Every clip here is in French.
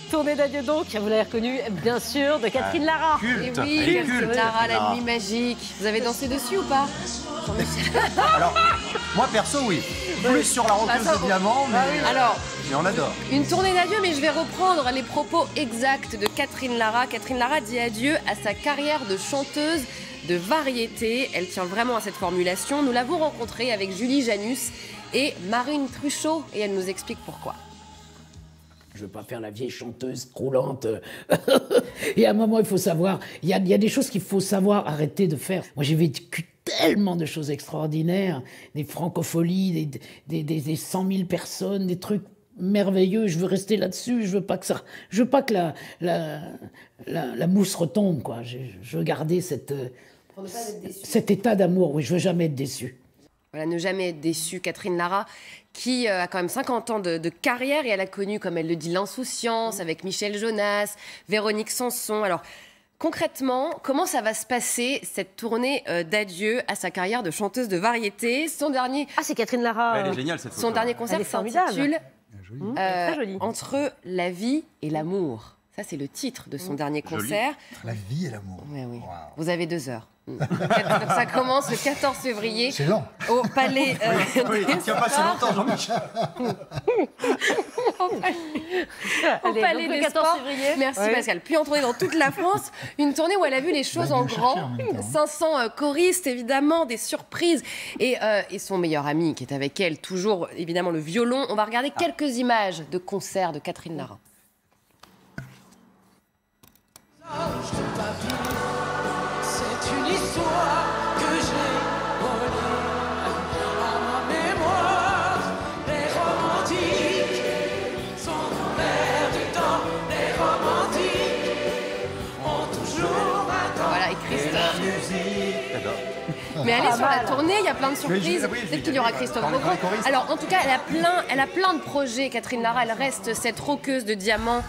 Tournée d'adieu donc, vous l'avez reconnu, bien sûr, de Catherine Lara. Culte. Et oui, Elle est Catherine culte, Lara, la Lara. nuit magique. Vous avez dansé dessus ou pas? Alors, moi perso, oui. Plus sur la roqueuse ça, de diamant, mais, Alors, mais on adore. une tournée d'adieu, mais je vais reprendre les propos exacts de Catherine Lara. Catherine Lara dit adieu à sa carrière de chanteuse de variété. Elle tient vraiment à cette formulation. Nous l'avons rencontrée avec Julie Janus et Marine Truchot, et elle nous explique pourquoi. Je veux pas faire la vieille chanteuse roulante. Et à un moment, il faut savoir, il y a des choses qu'il faut savoir arrêter de faire. Moi, j'ai vécu tellement de choses extraordinaires, des francopholies, des 100 000 personnes, des trucs merveilleux. Je veux rester là-dessus. Je veux pas que la mousse retombe, quoi. Je veux garder cet état d'amour. Oui, je veux jamais être déçu. Voilà, ne jamais être déçue. Catherine Lara, qui a quand même 50 ans de carrière, et elle a connu, comme elle le dit, l'insouciance avec Michel Jonas, Véronique Sanson. Alors, concrètement, comment ça va se passer, cette tournée d'adieu à sa carrière de chanteuse de variété? Son dernier, Ah, c'est Catherine Lara. Elle est géniale cette photo. son dernier concert Elle est formidable. s'intitule Très jolie. Entre la vie et l'amour. Ça, c'est le titre de son dernier concert. La vie et l'amour. Oui, oui. Wow. Vous avez 2 heures. Donc ça commence le 14 février C'est lent. au Palais Oui, il tient pas si longtemps, Jean-Michel. au Allez, Palais donc le des 14 Sports. février. Merci Ouais. Pascal. Puis en tournée dans toute la France, une tournée où elle a vu les choses Bah, en mieux chercher grand. en même temps. 500 choristes, évidemment, des surprises. Et son meilleur ami qui est avec elle, toujours évidemment le violon. On va regarder quelques images de concerts de Catherine Lara. C'est une histoire que j'ai volée à ma mémoire. Les romantiques sont dans l'air du temps. Les romantiques ont toujours un temps. Voilà, et Christophe. J'adore. Mais allez sur la tournée, il y a plein de surprises. oui, Peut-être qu'il y aura Christophe Parmi Beaugrand. les choristes. Alors, en tout cas, elle a plein de projets, Catherine Lara. Elle reste cette roqueuse de diamants.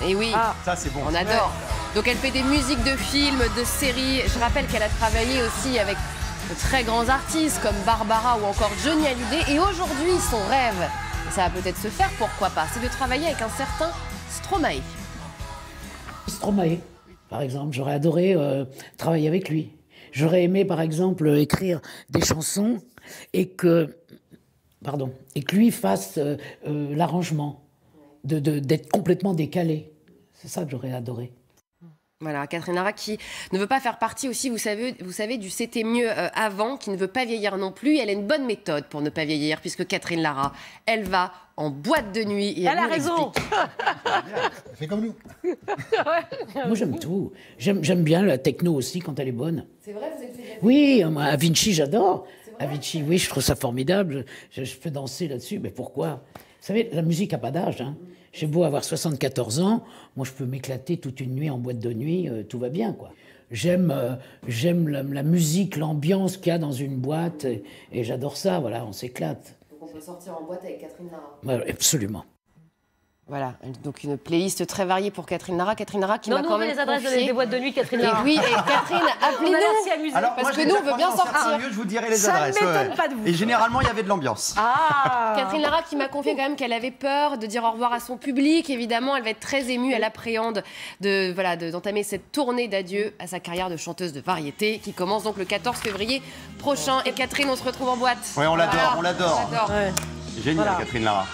Et oui, Ça, c'est bon. on adore. Donc, elle fait des musiques de films, de séries. Je rappelle qu'elle a travaillé aussi avec de très grands artistes comme Barbara ou encore Johnny Hallyday. Et aujourd'hui, son rêve, et ça va peut-être se faire, pourquoi pas, c'est de travailler avec un certain Stromae. Stromae, par exemple, j'aurais adoré travailler avec lui. J'aurais aimé, par exemple, écrire des chansons et que lui fasse l'arrangement, d'être complètement décalé. C'est ça que j'aurais adoré. Voilà, Catherine Lara qui ne veut pas faire partie aussi, vous savez du c'était mieux avant, qui ne veut pas vieillir non plus. Elle a une bonne méthode pour ne pas vieillir, puisque Catherine Lara, elle va en boîte de nuit. Et Elle a nous raison. l'explique. Fais comme nous. Moi, j'aime tout. J'aime bien la techno aussi quand elle est bonne. C'est vrai, vous êtes fait. Oui, moi, Avicii, j'adore. Avicii, oui, je trouve ça formidable. Je peux danser là-dessus, mais pourquoi? Vous savez, la musique n'a pas d'âge. Hein. J'ai beau avoir 74 ans, moi, je peux m'éclater toute une nuit en boîte de nuit, tout va bien, quoi. J'aime la musique, l'ambiance qu'il y a dans une boîte, et j'adore ça, voilà, on s'éclate. Donc on peut sortir en boîte avec Catherine Lara. Ouais, absolument. Voilà, donc une playlist très variée pour Catherine Lara. Catherine Lara qui Non, m'a nous, quand on veut même les adresses confié. des boîtes de nuit de Catherine Et Lara. oui, et Catherine, On a l'air si appelez-nous. amusés. Alors, Parce moi, que j'ai nous, déjà on veut croisé bien dans certains sortir. lieux, je vous dirai les Ça ne adresses. m'étonne pas de vous. Et généralement, il y avait de l'ambiance. Ah Catherine Lara qui m'a confié quand même qu'elle avait peur de dire au revoir à son public. Évidemment, elle va être très émue. Elle appréhende d'entamer cette tournée d'adieu à sa carrière de chanteuse de variété qui commence donc le 14 février prochain. Et Catherine, on se retrouve en boîte. Ouais, on l'adore, Voilà. on l'adore. On l'adore. Ouais. Génial, Voilà. Catherine Lara.